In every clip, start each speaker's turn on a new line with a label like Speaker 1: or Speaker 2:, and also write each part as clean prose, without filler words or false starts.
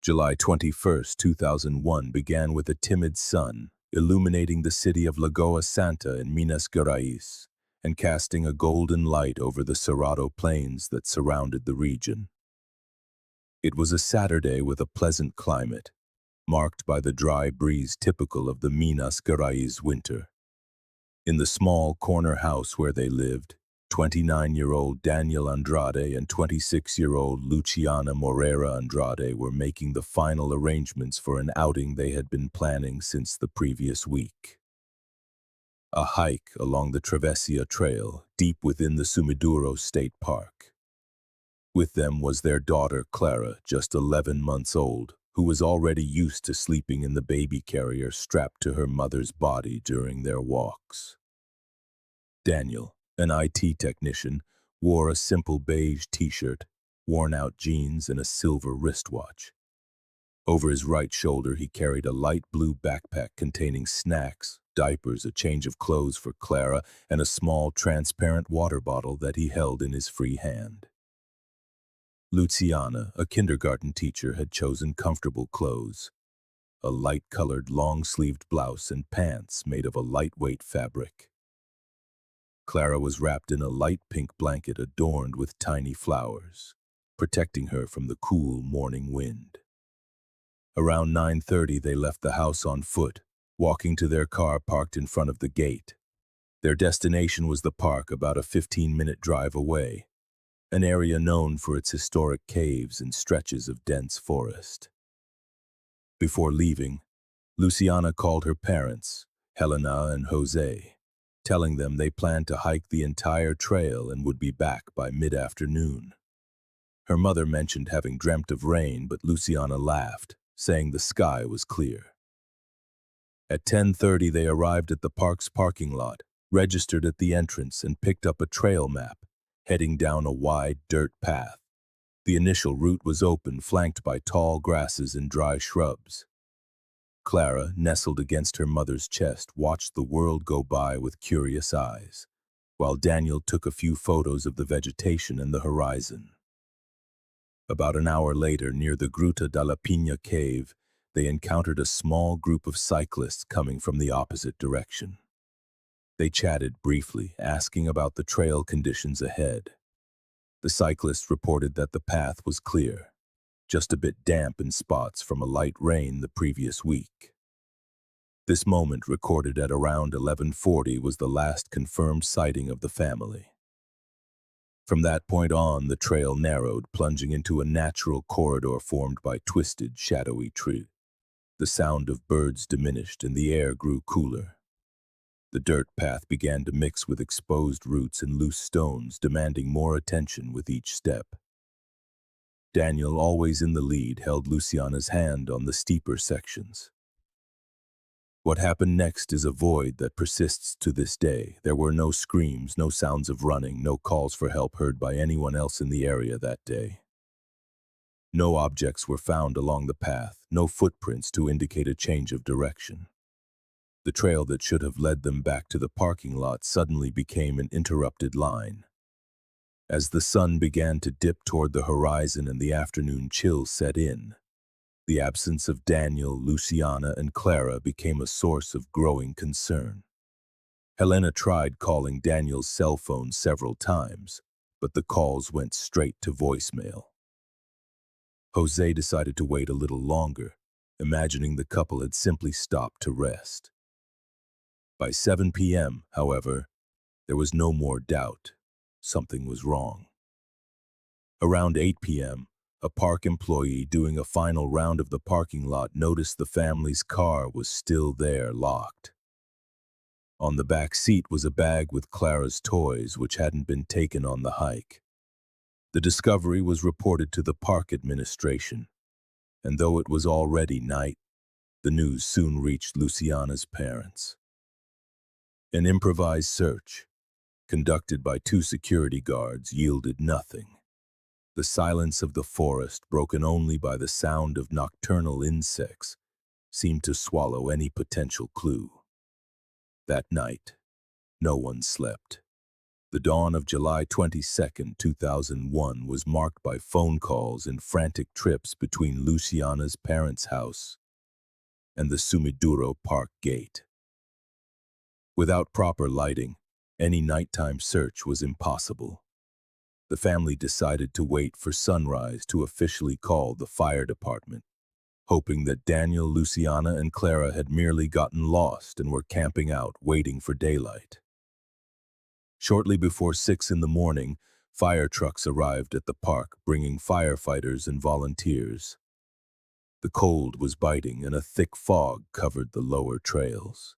Speaker 1: July 21, 2001 began with a timid sun, illuminating the city of Lagoa Santa in Minas Gerais and casting a golden light over the Cerrado plains that surrounded the region. It was a Saturday with a pleasant climate, marked by the dry breeze typical of the Minas Gerais winter. In the small corner house where they lived, 29-year-old Daniel Andrade and 26-year-old Luciana Andrade were making the final arrangements for an outing they had been planning since the previous week. A hike along the Travessia trail, deep within the Sumidouro State Park. With them was their daughter Clara, just 11 months old, who was already used to sleeping in the baby carrier strapped to her mother's body during their walks. Daniel, an IT technician, wore a simple beige t-shirt, worn-out jeans, and a silver wristwatch. Over his right shoulder, he carried a light blue backpack containing snacks, diapers, a change of clothes for Clara, and a small transparent water bottle that he held in his free hand. Luciana, a kindergarten teacher, had chosen comfortable clothes, a light-colored long-sleeved blouse and pants made of a lightweight fabric. Clara was wrapped in a light pink blanket adorned with tiny flowers, protecting her from the cool morning wind. Around 9:30, they left the house on foot, walking to their car parked in front of the gate. Their destination was the park about a 15-minute drive away, an area known for its historic caves and stretches of dense forest. Before leaving, Luciana called her parents, Helena and Jose, telling them they planned to hike the entire trail and would be back by mid-afternoon. Her mother mentioned having dreamt of rain, but Luciana laughed, saying the sky was clear. At 10:30, they arrived at the park's parking lot, registered at the entrance, and picked up a trail map, heading down a wide dirt path. The initial route was open, flanked by tall grasses and dry shrubs. Clara, nestled against her mother's chest, watched the world go by with curious eyes, while Daniel took a few photos of the vegetation and the horizon. About an hour later, near the Gruta da Lapinha cave, they encountered a small group of cyclists coming from the opposite direction. They chatted briefly, asking about the trail conditions ahead. The cyclists reported that the path was clear, just a bit damp in spots from a light rain the previous week. This moment, recorded at around 11:40, was the last confirmed sighting of the family. From that point on, the trail narrowed, plunging into a natural corridor formed by twisted, shadowy trees. The sound of birds diminished and the air grew cooler. The dirt path began to mix with exposed roots and loose stones, demanding more attention with each step. Daniel, always in the lead, held Luciana's hand on the steeper sections. What happened next is a void that persists to this day. There were no screams, no sounds of running, no calls for help heard by anyone else in the area that day. No objects were found along the path, no footprints to indicate a change of direction. The trail that should have led them back to the parking lot suddenly became an interrupted line. As the sun began to dip toward the horizon and the afternoon chill set in, the absence of Daniel, Luciana, and Clara became a source of growing concern. Helena tried calling Daniel's cell phone several times, but the calls went straight to voicemail. Jose decided to wait a little longer, imagining the couple had simply stopped to rest. By 7 p.m., however, there was no more doubt. Something was wrong. Around 8 p.m., a park employee doing a final round of the parking lot noticed the family's car was still there, locked. On the back seat was a bag with Clara's toys, which hadn't been taken on the hike. The discovery was reported to the park administration, and though it was already night, the news soon reached Luciana's parents. An improvised search, conducted by 2 security guards, yielded nothing. The silence of the forest, broken only by the sound of nocturnal insects, seemed to swallow any potential clue. That night, no one slept. The dawn of July 22, 2001 was marked by phone calls and frantic trips between Luciana's parents' house and the Sumidouro Park gate. Without proper lighting, any nighttime search was impossible. The family decided to wait for sunrise to officially call the fire department, hoping that Daniel, Luciana, and Clara had merely gotten lost and were camping out waiting for daylight. Shortly before 6 in the morning, fire trucks arrived at the park, bringing firefighters and volunteers. The cold was biting and a thick fog covered the lower trails.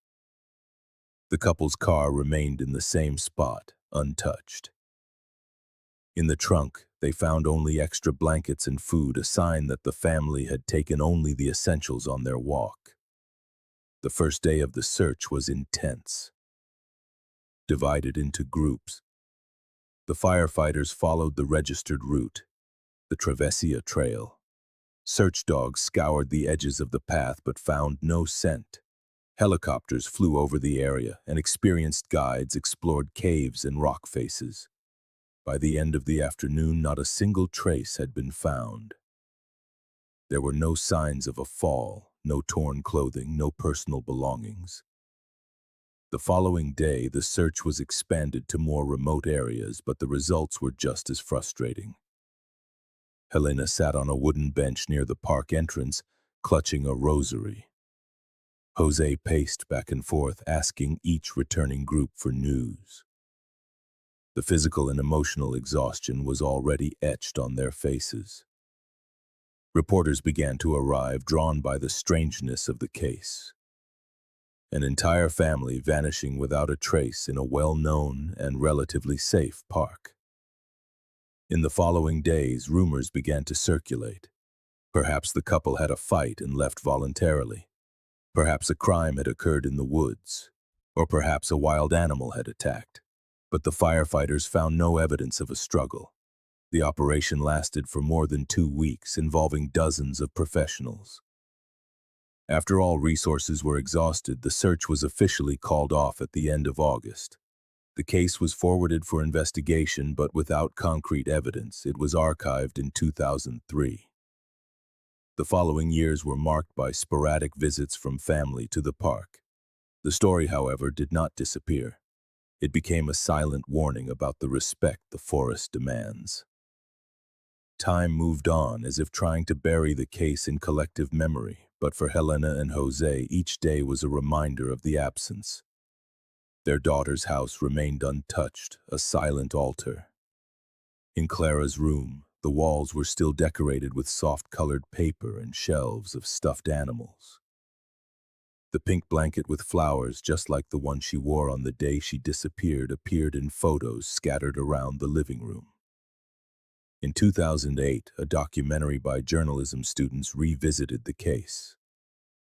Speaker 1: The couple's car remained in the same spot, untouched. In the trunk, they found only extra blankets and food, a sign that the family had taken only the essentials on their walk. The first day of the search was intense. Divided into groups, the firefighters followed the registered route, the Travessia trail. Search dogs scoured the edges of the path but found no scent. Helicopters flew over the area, and experienced guides explored caves and rock faces. By the end of the afternoon, not a single trace had been found. There were no signs of a fall, no torn clothing, no personal belongings. The following day, the search was expanded to more remote areas, but the results were just as frustrating. Helena sat on a wooden bench near the park entrance, clutching a rosary. Jose paced back and forth, asking each returning group for news. The physical and emotional exhaustion was already etched on their faces. Reporters began to arrive, drawn by the strangeness of the case. An entire family vanishing without a trace in a well-known and relatively safe park. In the following days, rumors began to circulate. Perhaps the couple had a fight and left voluntarily. Perhaps a crime had occurred in the woods. Or perhaps a wild animal had attacked. But the firefighters found no evidence of a struggle. The operation lasted for more than 2 weeks, involving dozens of professionals. After all resources were exhausted, the search was officially called off at the end of August. The case was forwarded for investigation, but without concrete evidence. It was archived in 2003. The following years were marked by sporadic visits from family to the park. The story, however, did not disappear. It became a silent warning about the respect the forest demands. Time moved on, as if trying to bury the case in collective memory, but for Helena and Jose, each day was a reminder of the absence. Their daughter's house remained untouched, a silent altar. In Clara's room, the walls were still decorated with soft-colored paper and shelves of stuffed animals. The pink blanket with flowers, just like the one she wore on the day she disappeared, appeared in photos scattered around the living room. In 2008, a documentary by journalism students revisited the case.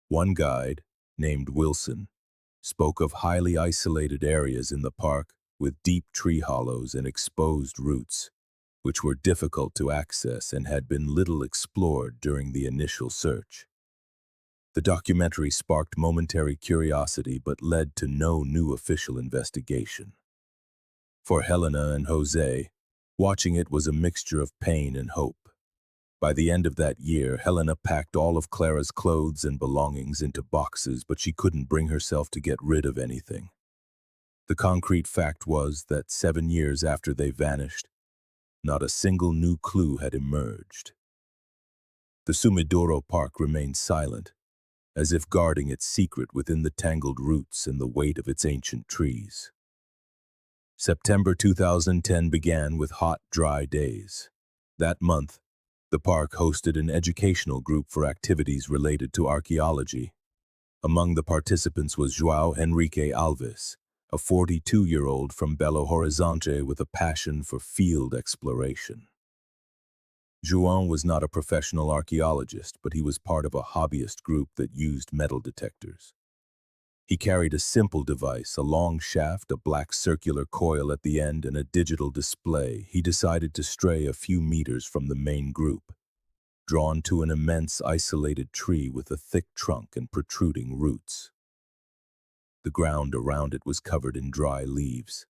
Speaker 1: One guide, named Wilson, spoke of highly isolated areas in the park with deep tree hollows and exposed roots, which were difficult to access and had been little explored during the initial search. The documentary sparked momentary curiosity but led to no new official investigation. For Helena and Jose, watching it was a mixture of pain and hope. By the end of that year, Helena packed all of Clara's clothes and belongings into boxes, but she couldn't bring herself to get rid of anything. The concrete fact was that 7 years after they vanished, not a single new clue had emerged. The Sumidouro Park remained silent, as if guarding its secret within the tangled roots and the weight of its ancient trees. September 2010 began with hot, dry days. That month, the park hosted an educational group for activities related to archaeology. Among the participants was João Henrique Alves, a 42-year-old from Belo Horizonte with a passion for field exploration. João was not a professional archaeologist, but he was part of a hobbyist group that used metal detectors. He carried a simple device, a long shaft, a black circular coil at the end, and a digital display. He decided to stray a few meters from the main group, drawn to an immense isolated tree with a thick trunk and protruding roots. The ground around it was covered in dry leaves.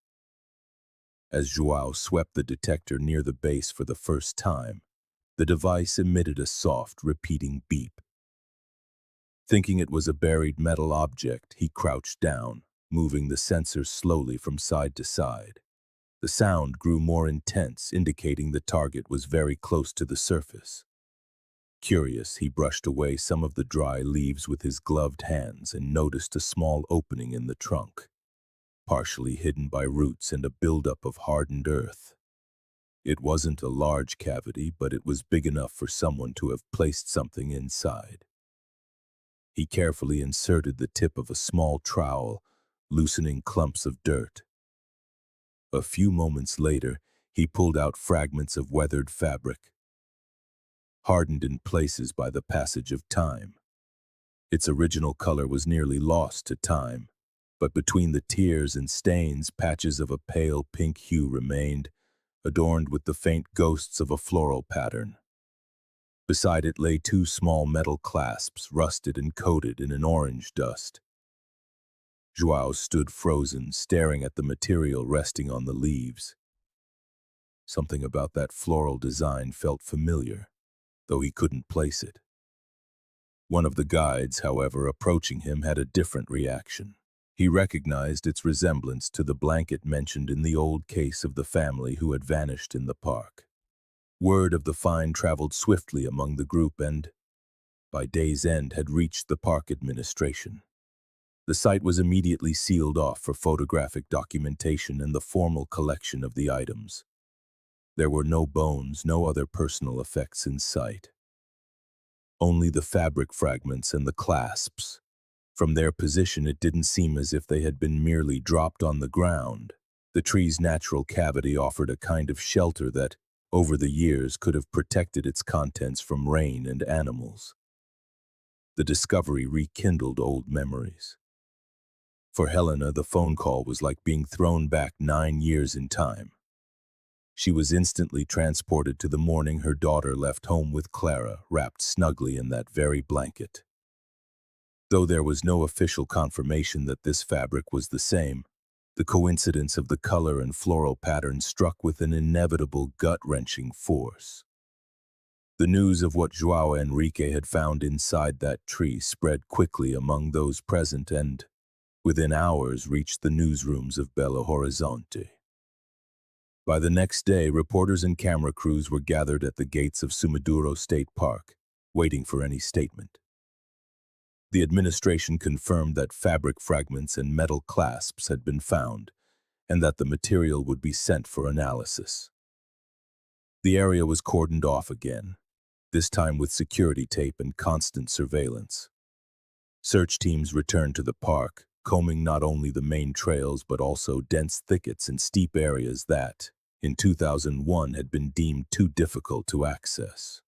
Speaker 1: As Joao swept the detector near the base for the first time, the device emitted a soft, repeating beep. Thinking it was a buried metal object, he crouched down, moving the sensor slowly from side to side. The sound grew more intense, indicating the target was very close to the surface. Curious, he brushed away some of the dry leaves with his gloved hands and noticed a small opening in the trunk, partially hidden by roots and a buildup of hardened earth. It wasn't a large cavity, but it was big enough for someone to have placed something inside. He carefully inserted the tip of a small trowel, loosening clumps of dirt. A few moments later, he pulled out fragments of weathered fabric, hardened in places by the passage of time. Its original color was nearly lost to time, but between the tears and stains, patches of a pale pink hue remained, adorned with the faint ghosts of a floral pattern. Beside it lay two small metal clasps, rusted and coated in an orange dust. Joao stood frozen, staring at the material resting on the leaves. Something about that floral design felt familiar, though he couldn't place it. One of the guides, however, approaching him, had a different reaction. He recognized its resemblance to the blanket mentioned in the old case of the family who had vanished in the park. Word of the find traveled swiftly among the group and, by day's end, had reached the park administration. The site was immediately sealed off for photographic documentation and the formal collection of the items. There were no bones, no other personal effects in sight. Only the fabric fragments and the clasps. From their position, it didn't seem as if they had been merely dropped on the ground. The tree's natural cavity offered a kind of shelter that, over the years, could have protected its contents from rain and animals. The discovery rekindled old memories. For Helena, the phone call was like being thrown back 9 years in time. She was instantly transported to the morning her daughter left home with Clara, wrapped snugly in that very blanket. Though there was no official confirmation that this fabric was the same, the coincidence of the color and floral pattern struck with an inevitable gut-wrenching force. The news of what Joao Enrique had found inside that tree spread quickly among those present and, within hours, reached the newsrooms of Belo Horizonte. By the next day, reporters and camera crews were gathered at the gates of Sumidouro State Park, waiting for any statement. The administration confirmed that fabric fragments and metal clasps had been found, and that the material would be sent for analysis. The area was cordoned off again, this time with security tape and constant surveillance. Search teams returned to the park, combing not only the main trails but also dense thickets and steep areas that, in 2001, had been deemed too difficult to access.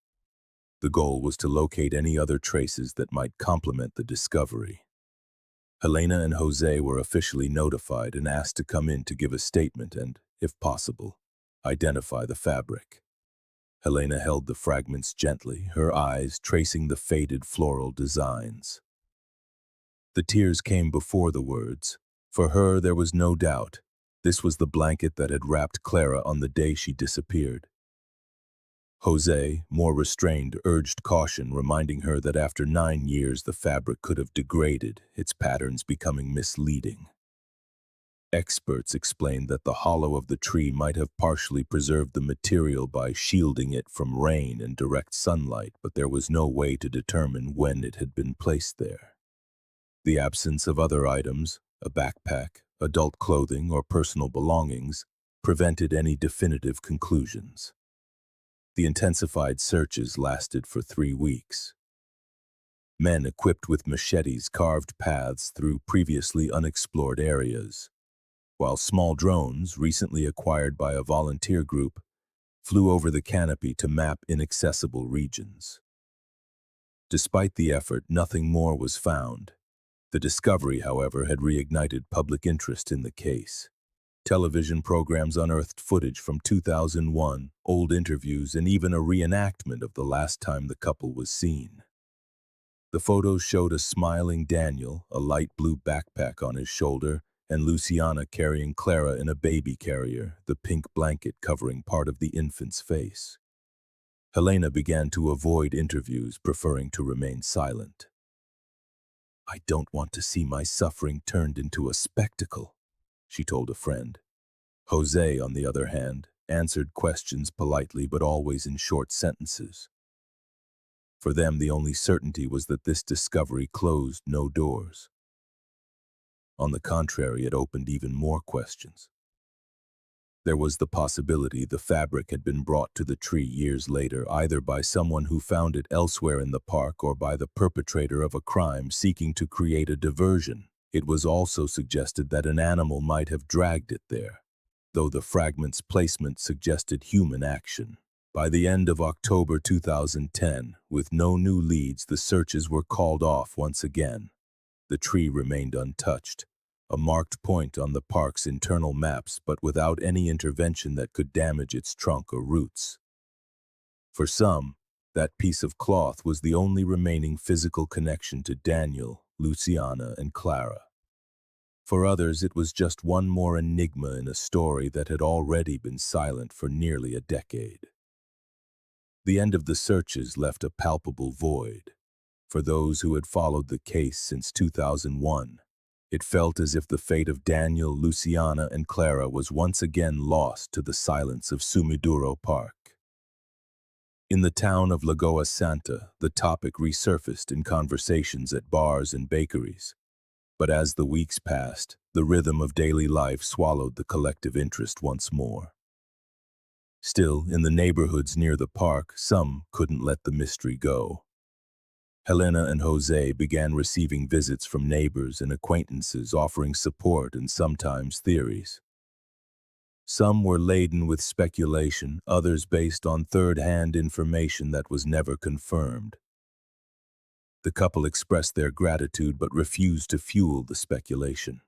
Speaker 1: The goal was to locate any other traces that might complement the discovery. Helena and Jose were officially notified and asked to come in to give a statement and, if possible, identify the fabric. Helena held the fragments gently, her eyes tracing the faded floral designs. The tears came before the words. For her, there was no doubt. This was the blanket that had wrapped Clara on the day she disappeared. Jose, more restrained, urged caution, reminding her that after 9 years the fabric could have degraded, its patterns becoming misleading. Experts explained that the hollow of the tree might have partially preserved the material by shielding it from rain and direct sunlight, but there was no way to determine when it had been placed there. The absence of other items, a backpack, adult clothing, or personal belongings, prevented any definitive conclusions. The intensified searches lasted for 3 weeks. Men equipped with machetes carved paths through previously unexplored areas, while small drones, recently acquired by a volunteer group, flew over the canopy to map inaccessible regions. Despite the effort, nothing more was found. The discovery, however, had reignited public interest in the case. Television programs unearthed footage from 2001, old interviews, and even a reenactment of the last time the couple was seen. The photos showed a smiling Daniel, a light blue backpack on his shoulder, and Luciana carrying Clara in a baby carrier, the pink blanket covering part of the infant's face. Helena began to avoid interviews, preferring to remain silent. "I don't want to see my suffering turned into a spectacle," she told a friend. Jose, on the other hand, answered questions politely but always in short sentences. For them, the only certainty was that this discovery closed no doors. On the contrary, it opened even more questions. There was the possibility the fabric had been brought to the tree years later, either by someone who found it elsewhere in the park or by the perpetrator of a crime seeking to create a diversion. It was also suggested that an animal might have dragged it there, though the fragment's placement suggested human action. By the end of October 2010, with no new leads, the searches were called off once again. The tree remained untouched, a marked point on the park's internal maps, but without any intervention that could damage its trunk or roots. For some, that piece of cloth was the only remaining physical connection to Daniel, Luciana, and Clara. For others, it was just one more enigma in a story that had already been silent for nearly a decade. The end of the searches left a palpable void. For those who had followed the case since 2001, it felt as if the fate of Daniel, Luciana, and Clara was once again lost to the silence of Sumidouro Park. In the town of Lagoa Santa, the topic resurfaced in conversations at bars and bakeries. But as the weeks passed, the rhythm of daily life swallowed the collective interest once more. Still, in the neighborhoods near the park, some couldn't let the mystery go. Helena and Jose began receiving visits from neighbors and acquaintances offering support and sometimes theories. Some were laden with speculation, others based on third-hand information that was never confirmed. The couple expressed their gratitude but refused to fuel the speculation.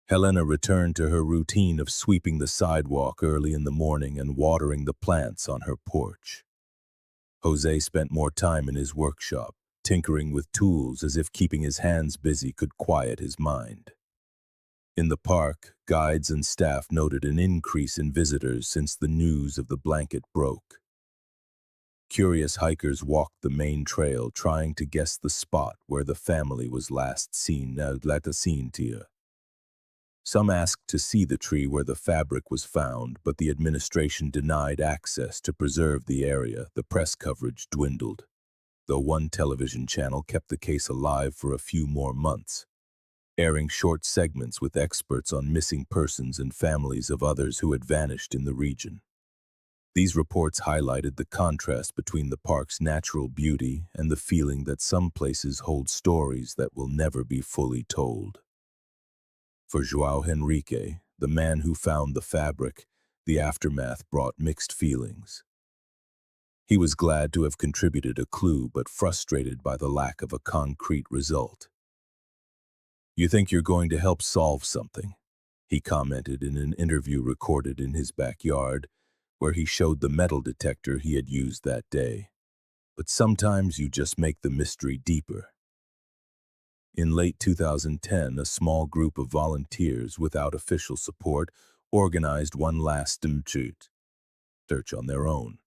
Speaker 1: Helena returned to her routine of sweeping the sidewalk early in the morning and watering the plants on her porch. Jose spent more time in his workshop, tinkering with tools as if keeping his hands busy could quiet his mind. In the park, guides and staff noted an increase in visitors since the news of the blanket broke. Curious hikers walked the main trail trying to guess the spot where the family was last seen. Some asked to see the tree where the fabric was found, but the administration denied access to preserve the area. The press coverage dwindled, though one television channel kept the case alive for a few more months, airing short segments with experts on missing persons and families of others who had vanished in the region. These reports highlighted the contrast between the park's natural beauty and the feeling that some places hold stories that will never be fully told. For João Henrique, the man who found the fabric, the aftermath brought mixed feelings. He was glad to have contributed a clue, but frustrated by the lack of a concrete result. "You think you're going to help solve something?" he commented in an interview recorded in his backyard, where he showed the metal detector he had used that day. "But sometimes you just make the mystery deeper." In late 2010, a small group of volunteers without official support organized one last search on their own.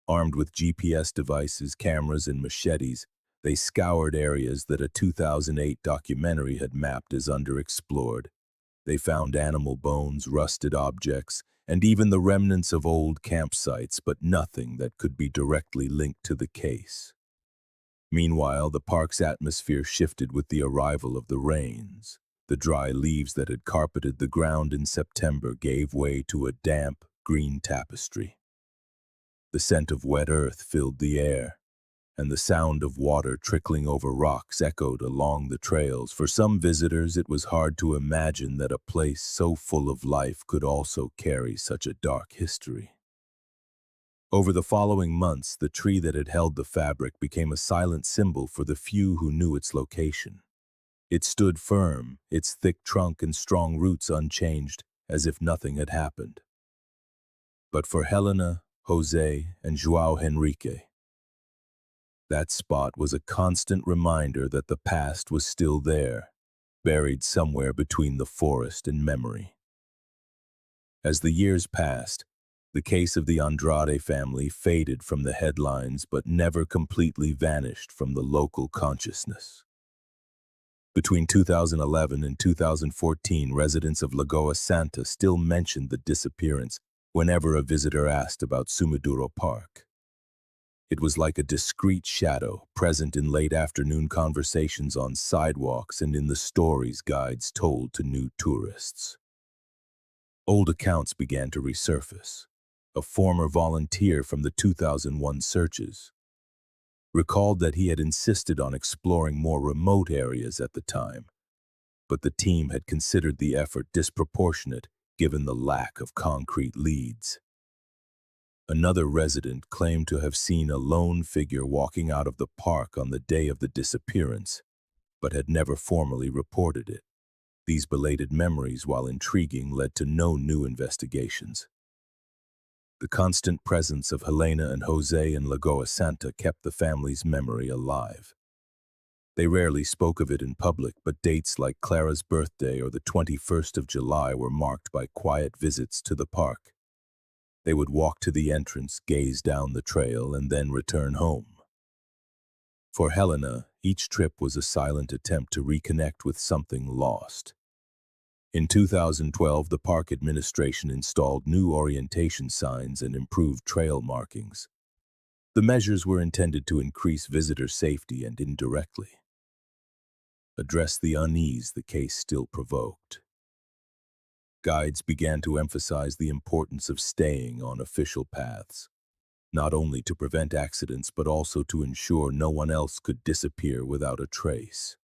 Speaker 1: Armed with GPS devices, cameras, and machetes, they scoured areas that a 2008 documentary had mapped as underexplored. They found animal bones, rusted objects, and even the remnants of old campsites, but nothing that could be directly linked to the case. Meanwhile, the park's atmosphere shifted with the arrival of the rains. The dry leaves that had carpeted the ground in September gave way to a damp, green tapestry. The scent of wet earth filled the air, and the sound of water trickling over rocks echoed along the trails. For some visitors, it was hard to imagine that a place so full of life could also carry such a dark history. Over the following months, the tree that had held the fabric became a silent symbol for the few who knew its location. It stood firm, its thick trunk and strong roots unchanged, as if nothing had happened. But for Helena, Jose, and João Henrique, that spot was a constant reminder that the past was still there, buried somewhere between the forest and memory. As the years passed, the case of the Andrade family faded from the headlines but never completely vanished from the local consciousness. Between 2011 and 2014, residents of Lagoa Santa still mentioned the disappearance whenever a visitor asked about Sumidouro Park. It was like a discreet shadow, present in late afternoon conversations on sidewalks and in the stories guides told to new tourists. Old accounts began to resurface. A former volunteer from the 2001 searches recalled that he had insisted on exploring more remote areas at the time, but the team had considered the effort disproportionate given the lack of concrete leads. Another resident claimed to have seen a lone figure walking out of the park on the day of the disappearance, but had never formally reported it. These belated memories, while intriguing, led to no new investigations. The constant presence of Helena and Jose in Lagoa Santa kept the family's memory alive. They rarely spoke of it in public, but dates like Clara's birthday or the 21st of July were marked by quiet visits to the park. They would walk to the entrance, gaze down the trail, and then return home. For Helena, each trip was a silent attempt to reconnect with something lost. In 2012, the park administration installed new orientation signs and improved trail markings. The measures were intended to increase visitor safety and indirectly address the unease the case still provoked. Guides began to emphasize the importance of staying on official paths, not only to prevent accidents but also to ensure no one else could disappear without a trace.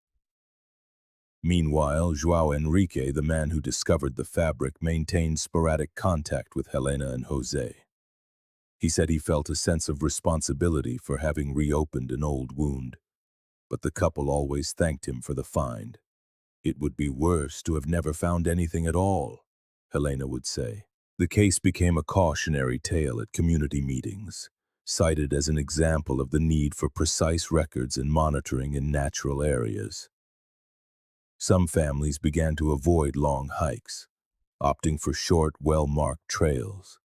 Speaker 1: Meanwhile, João Enrique, the man who discovered the fabric, maintained sporadic contact with Helena and Jose. He said he felt a sense of responsibility for having reopened an old wound, but the couple always thanked him for the find. "It would be worse to have never found anything at all," Helena would say. The case became a cautionary tale at community meetings, cited as an example of the need for precise records and monitoring in natural areas. Some families began to avoid long hikes, opting for short, well-marked trails.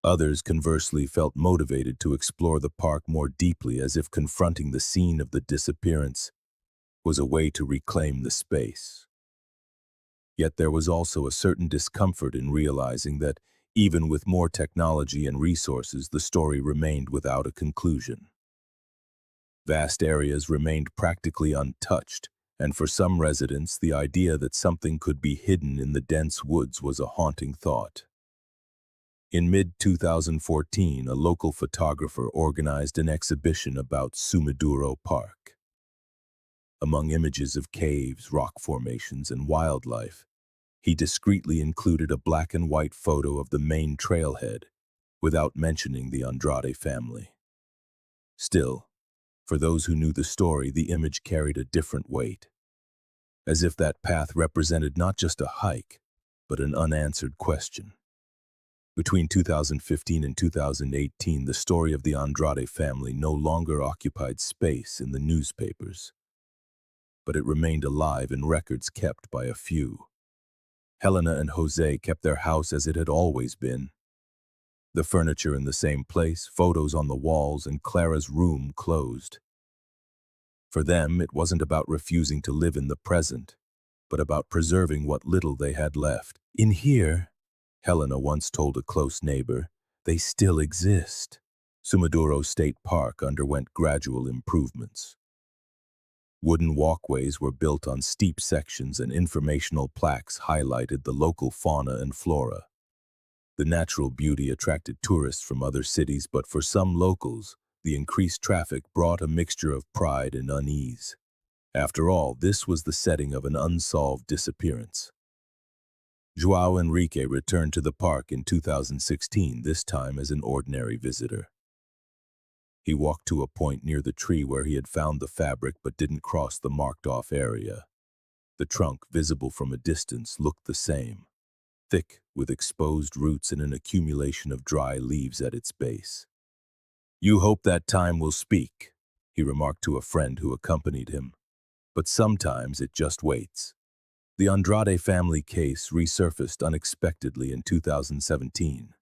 Speaker 1: Others, conversely, felt motivated to explore the park more deeply, as if confronting the scene of the disappearance was a way to reclaim the space. Yet there was also a certain discomfort in realizing that, even with more technology and resources, the story remained without a conclusion. Vast areas remained practically untouched, and for some residents, the idea that something could be hidden in the dense woods was a haunting thought. In mid-2014, a local photographer organized an exhibition about Sumidouro Park. Among images of caves, rock formations, and wildlife, he discreetly included a black and white photo of the main trailhead, without mentioning the Andrade family. Still, for those who knew the story, the image carried a different weight, as if that path represented not just a hike, but an unanswered question. Between 2015 and 2018, the story of the Andrade family no longer occupied space in the newspapers, but it remained alive in records kept by a few. Helena and Jose kept their house as it had always been. The furniture in the same place, photos on the walls, and Clara's room closed. For them, it wasn't about refusing to live in the present, but about preserving what little they had left. "In here," Helena once told a close neighbor, "they still exist." Sumidouro State Park underwent gradual improvements. Wooden walkways were built on steep sections and informational plaques highlighted the local fauna and flora. The natural beauty attracted tourists from other cities, but for some locals, the increased traffic brought a mixture of pride and unease. After all, this was the setting of an unsolved disappearance. João Enrique returned to the park in 2016, this time as an ordinary visitor. He walked to a point near the tree where he had found the fabric but didn't cross the marked-off area. The trunk, visible from a distance, looked the same, thick with exposed roots and an accumulation of dry leaves at its base. "You hope that time will speak," he remarked to a friend who accompanied him. but sometimes it just waits. The Andrade family case resurfaced unexpectedly in 2017,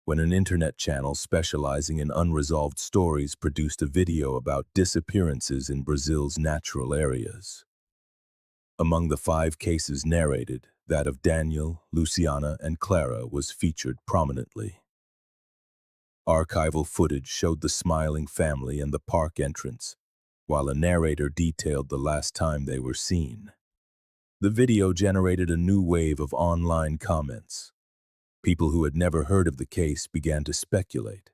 Speaker 1: when an internet channel specializing in unresolved stories produced a video about disappearances in Brazil's natural areas. Among the 5 cases narrated, that of Daniel, Luciana, and Clara was featured prominently. Archival footage showed the smiling family and the park entrance, while a narrator detailed the last time they were seen. The video generated a new wave of online comments. People who had never heard of the case began to speculate.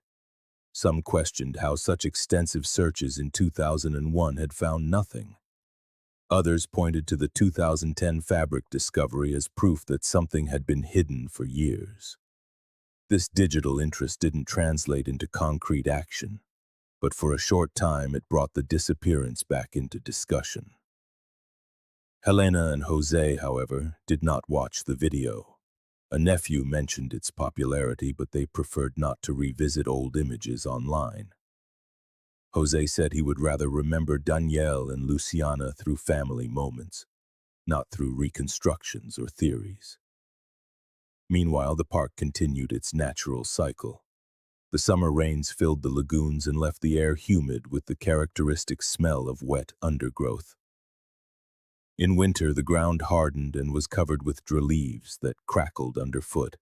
Speaker 1: Some questioned how such extensive searches in 2001 had found nothing. Others pointed to the 2010 fabric discovery as proof that something had been hidden for years. This digital interest didn't translate into concrete action, but for a short time it brought the disappearance back into discussion. Helena and Jose, however, did not watch the video. A nephew mentioned its popularity, but they preferred not to revisit old images online. Jose said he would rather remember Danielle and Luciana through family moments, not through reconstructions or theories. Meanwhile, the park continued its natural cycle. The summer rains filled the lagoons and left the air humid with the characteristic smell of wet undergrowth. In winter, the ground hardened and was covered with dry leaves that crackled underfoot.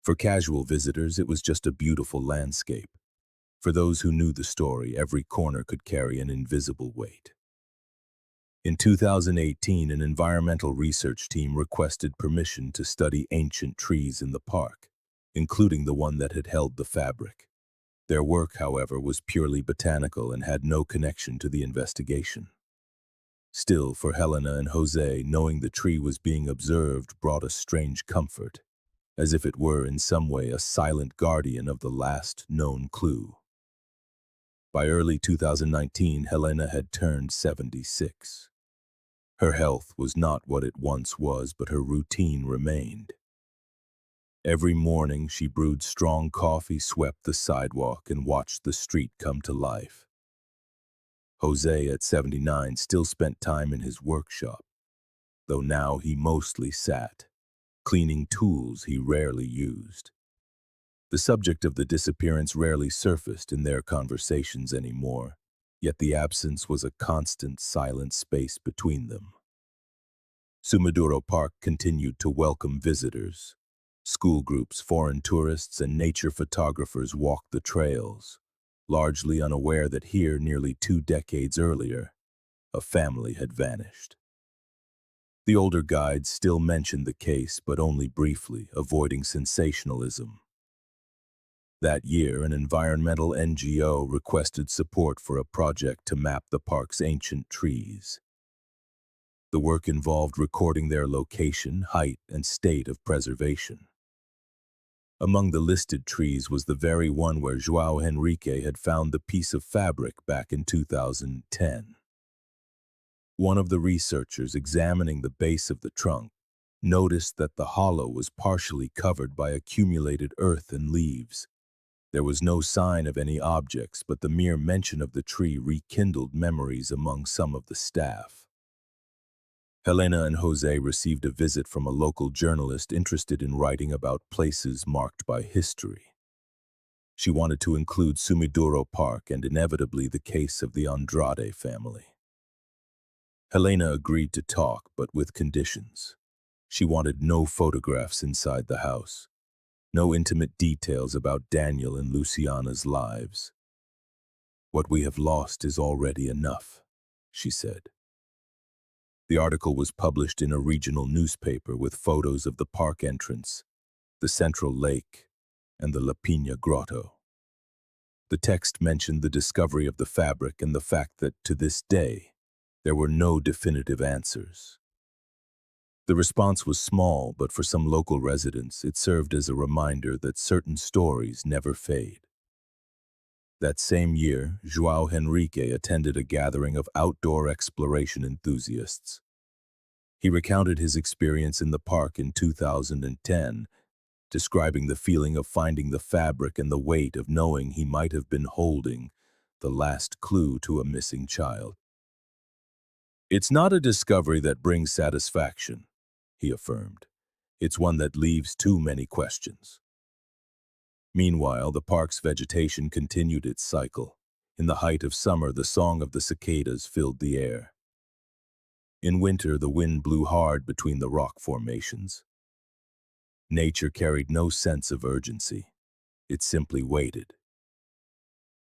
Speaker 1: For casual visitors, it was just a beautiful landscape. For those who knew the story, every corner could carry an invisible weight. In 2018, an environmental research team requested permission to study ancient trees in the park, including the one that had held the fabric. Their work, however, was purely botanical and had no connection to the investigation. Still, for Helena and Jose, knowing the tree was being observed brought a strange comfort, as if it were in some way a silent guardian of the last known clue. By early 2019, Helena had turned 76. Her health was not what it once was, but her routine remained. Every morning, she brewed strong coffee, swept the sidewalk, and watched the street come to life. Jose, at 79, still spent time in his workshop, though now he mostly sat, cleaning tools he rarely used. The subject of the disappearance rarely surfaced in their conversations anymore, yet the absence was a constant silent space between them. Sumidouro Park continued to welcome visitors. School groups, foreign tourists, and nature photographers walked the trails, largely unaware that here, nearly 2 decades earlier, a family had vanished. The older guides still mentioned the case, but only briefly, avoiding sensationalism. That year, an environmental NGO requested support for a project to map the park's ancient trees. The work involved recording their location, height, and state of preservation. Among the listed trees was the very one where João Henrique had found the piece of fabric back in 2010. One of the researchers examining the base of the trunk noticed that the hollow was partially covered by accumulated earth and leaves. There was no sign of any objects, but the mere mention of the tree rekindled memories among some of the staff. Helena and Jose received a visit from a local journalist interested in writing about places marked by history. She wanted to include Sumidouro Park and inevitably the case of the Andrade family. Helena agreed to talk, but with conditions. She wanted no photographs inside the house, no intimate details about Daniel and Luciana's lives. "What we have lost is already enough," she said. The article was published in a regional newspaper with photos of the park entrance, the central lake, and the Lapinha grotto. The text mentioned the discovery of the fabric and the fact that, to this day, there were no definitive answers. The response was small, but for some local residents, it served as a reminder that certain stories never fade. That same year, João Henrique attended a gathering of outdoor exploration enthusiasts. He recounted his experience in the park in 2010, describing the feeling of finding the fabric and the weight of knowing he might have been holding the last clue to a missing child. It's not a discovery that brings satisfaction, he affirmed. It's one that leaves too many questions. Meanwhile, the park's vegetation continued its cycle. In the height of summer, the song of the cicadas filled the air. In winter, the wind blew hard between the rock formations. Nature carried no sense of urgency. It simply waited.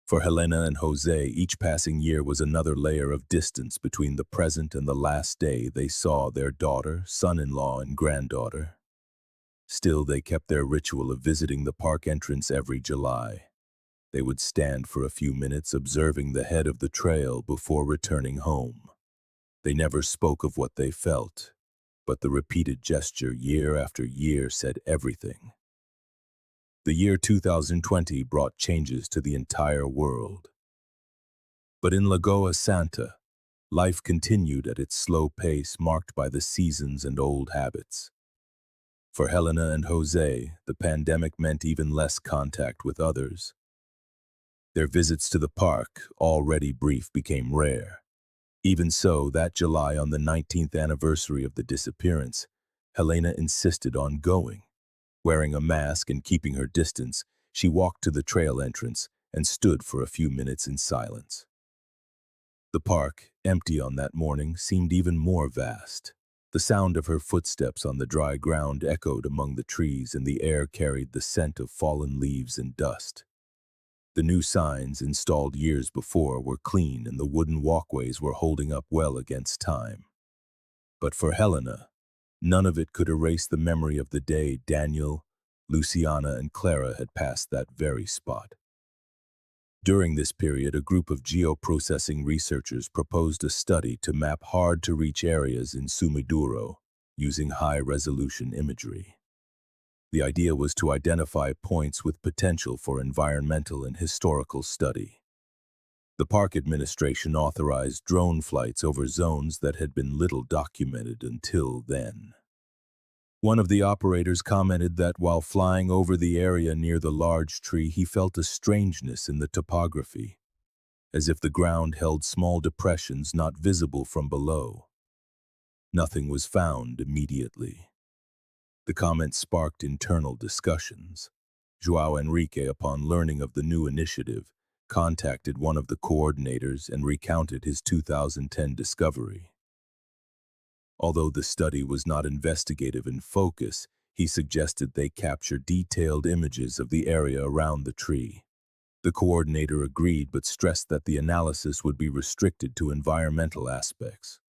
Speaker 1: For Helena and Jose, each passing year was another layer of distance between the present and the last day they saw their daughter, son-in-law, and granddaughter. Still, they kept their ritual of visiting the park entrance every July. They would stand for a few minutes observing the head of the trail before returning home. They never spoke of what they felt, but the repeated gesture year after year said everything. The year 2020 brought changes to the entire world. But in Lagoa Santa, life continued at its slow pace marked by the seasons and old habits. For Helena and Jose, the pandemic meant even less contact with others. Their visits to the park, already brief, became rare. Even so, that July, on the 19th anniversary of the disappearance, Helena insisted on going. Wearing a mask and keeping her distance, she walked to the trail entrance and stood for a few minutes in silence. The park, empty on that morning, seemed even more vast. The sound of her footsteps on the dry ground echoed among the trees, and the air carried the scent of fallen leaves and dust. The new signs, installed years before, were clean, and the wooden walkways were holding up well against time. But for Helena, none of it could erase the memory of the day Daniel, Luciana, and Clara had passed that very spot. During this period, a group of geoprocessing researchers proposed a study to map hard-to-reach areas in Sumidouro using high-resolution imagery. The idea was to identify points with potential for environmental and historical study. The park administration authorized drone flights over zones that had been little documented until then. One of the operators commented that while flying over the area near the large tree, he felt a strangeness in the topography, as if the ground held small depressions not visible from below. Nothing was found immediately. The comment sparked internal discussions. João Enrique, upon learning of the new initiative, contacted one of the coordinators and recounted his 2010 discovery. Although the study was not investigative in focus, he suggested they capture detailed images of the area around the tree. The coordinator agreed but stressed that the analysis would be restricted to environmental aspects.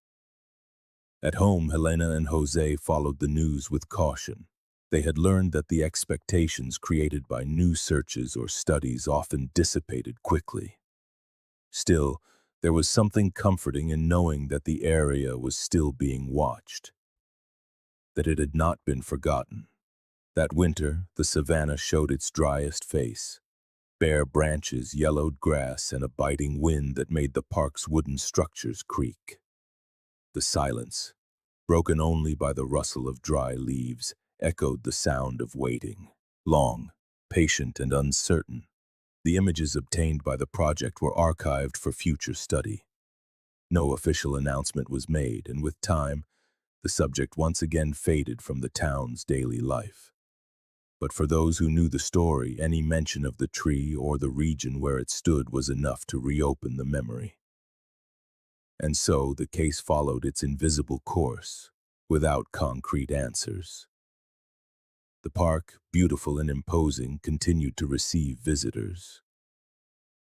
Speaker 1: At home, Helena and Jose followed the news with caution. They had learned that the expectations created by new searches or studies often dissipated quickly. Still, there was something comforting in knowing that the area was still being watched, that it had not been forgotten. That winter, the savanna showed its driest face. Bare branches, yellowed grass, and a biting wind that made the park's wooden structures creak. The silence, broken only by the rustle of dry leaves, echoed the sound of waiting. Long, patient, and uncertain, the images obtained by the project were archived for future study. No official announcement was made, and with time, the subject once again faded from the town's daily life. But for those who knew the story, any mention of the tree or the region where it stood was enough to reopen the memory. And so the case followed its invisible course, without concrete answers. The park, beautiful and imposing, continued to receive visitors.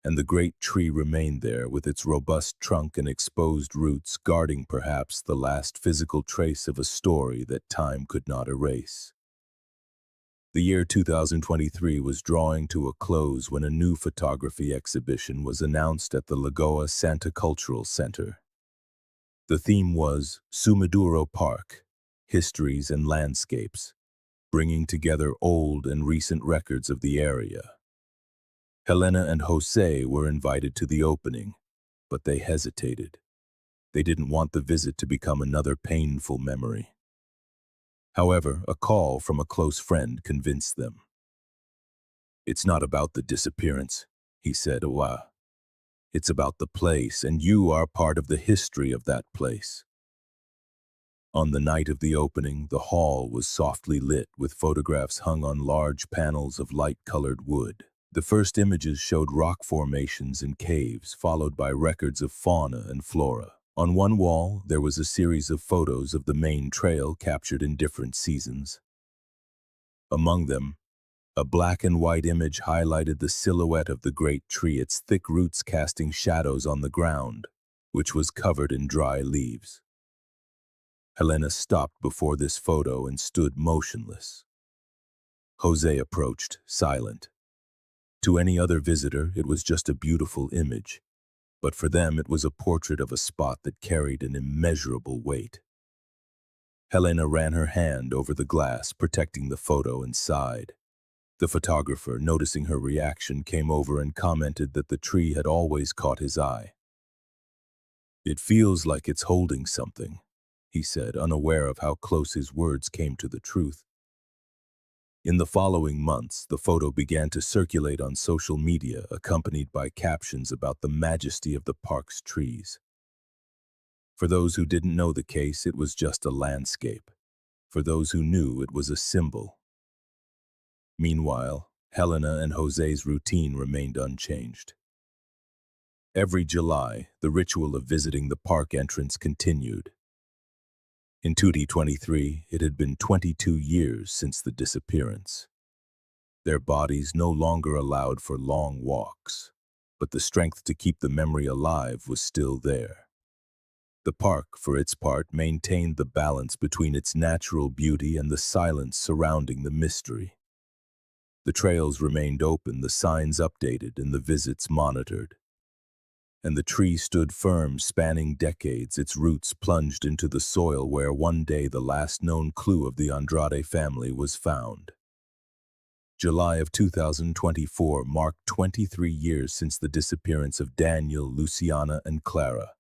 Speaker 1: And the great tree remained there with its robust trunk and exposed roots, guarding perhaps the last physical trace of a story that time could not erase. The year 2023 was drawing to a close when a new photography exhibition was announced at the Lagoa Santa Cultural Center. The theme was Sumidouro Park, Histories and Landscapes, bringing together old and recent records of the area. Helena and Jose were invited to the opening, but they hesitated. They didn't want the visit to become another painful memory. However, a call from a close friend convinced them. "It's not about the disappearance," he said. It's about the place, and you are part of the history of that place. On the night of the opening, the hall was softly lit with photographs hung on large panels of light-colored wood. The first images showed rock formations and caves, followed by records of fauna and flora. On one wall, there was a series of photos of the main trail captured in different seasons. Among them, a black and white image highlighted the silhouette of the great tree, its thick roots casting shadows on the ground, which was covered in dry leaves. Helena stopped before this photo and stood motionless. Jose approached, silent. To any other visitor, it was just a beautiful image, but for them it was a portrait of a spot that carried an immeasurable weight. Helena ran her hand over the glass, protecting the photo, and sighed. The photographer, noticing her reaction, came over and commented that the tree had always caught his eye. "It feels like it's holding something," he said, unaware of how close his words came to the truth. In the following months, the photo began to circulate on social media, accompanied by captions about the majesty of the park's trees. For those who didn't know the case, it was just a landscape. For those who knew, it was a symbol. Meanwhile, Helena and Jose's routine remained unchanged. Every July, the ritual of visiting the park entrance continued. In 2023, it had been 22 years since the disappearance. Their bodies no longer allowed for long walks, but the strength to keep the memory alive was still there. The park, for its part, maintained the balance between its natural beauty and the silence surrounding the mystery. The trails remained open, the signs updated, and the visits monitored. And the tree stood firm, spanning decades, its roots plunged into the soil where one day the last known clue of the Andrade family was found. July of 2024 marked 23 years since the disappearance of Daniel, Luciana, and Clara.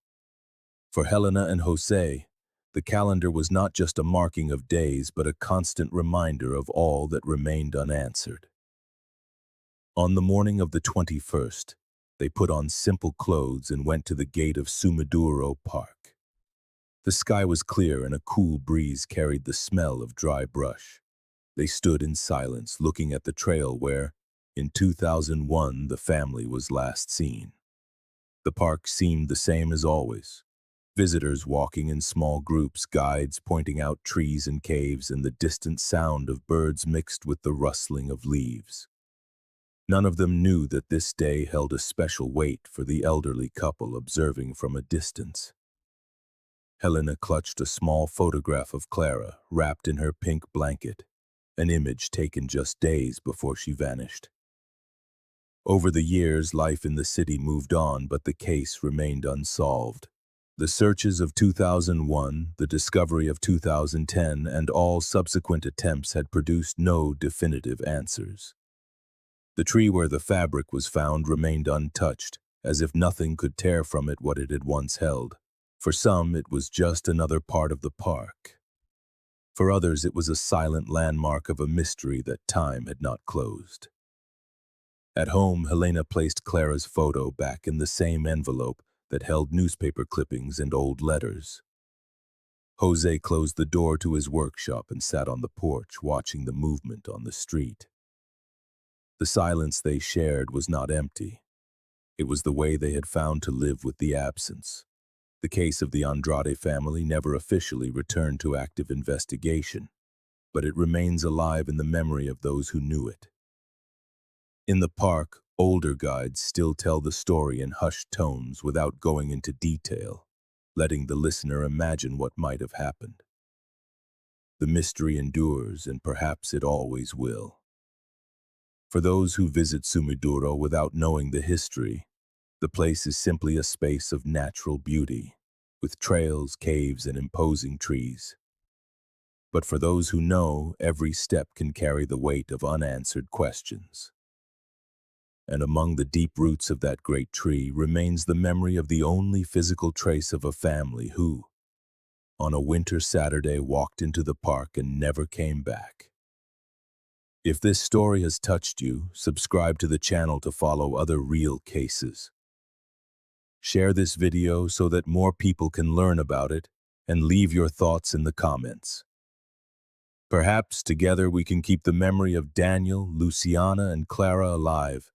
Speaker 1: For Helena and Jose, the calendar was not just a marking of days, but a constant reminder of all that remained unanswered. On the morning of the 21st, they put on simple clothes and went to the gate of Sumidouro Park. The sky was clear and a cool breeze carried the smell of dry brush. They stood in silence, looking at the trail where, in 2001, the family was last seen. The park seemed the same as always. Visitors walking in small groups, guides pointing out trees and caves, and the distant sound of birds mixed with the rustling of leaves. None of them knew that this day held a special weight for the elderly couple observing from a distance. Helena clutched a small photograph of Clara, wrapped in her pink blanket, an image taken just days before she vanished. Over the years, life in the city moved on, but the case remained unsolved. The searches of 2001, the discovery of 2010, and all subsequent attempts had produced no definitive answers. The tree where the fabric was found remained untouched, as if nothing could tear from it what it had once held. For some, it was just another part of the park. For others, it was a silent landmark of a mystery that time had not closed. At home, Helena placed Clara's photo back in the same envelope that held newspaper clippings and old letters. Jose closed the door to his workshop and sat on the porch, watching the movement on the street. The silence they shared was not empty. It was the way they had found to live with the absence. The case of the Andrade family never officially returned to active investigation, but it remains alive in the memory of those who knew it. In the park, older guides still tell the story in hushed tones without going into detail, letting the listener imagine what might have happened. The mystery endures, and perhaps it always will. For those who visit Sumidouro without knowing the history, the place is simply a space of natural beauty, with trails, caves, and imposing trees. But for those who know, every step can carry the weight of unanswered questions. And among the deep roots of that great tree remains the memory of the only physical trace of a family who, on a winter Saturday, walked into the park and never came back. If this story has touched you, subscribe to the channel to follow other real cases. Share this video so that more people can learn about it, and leave your thoughts in the comments. Perhaps together we can keep the memory of Daniel, Luciana, and Clara alive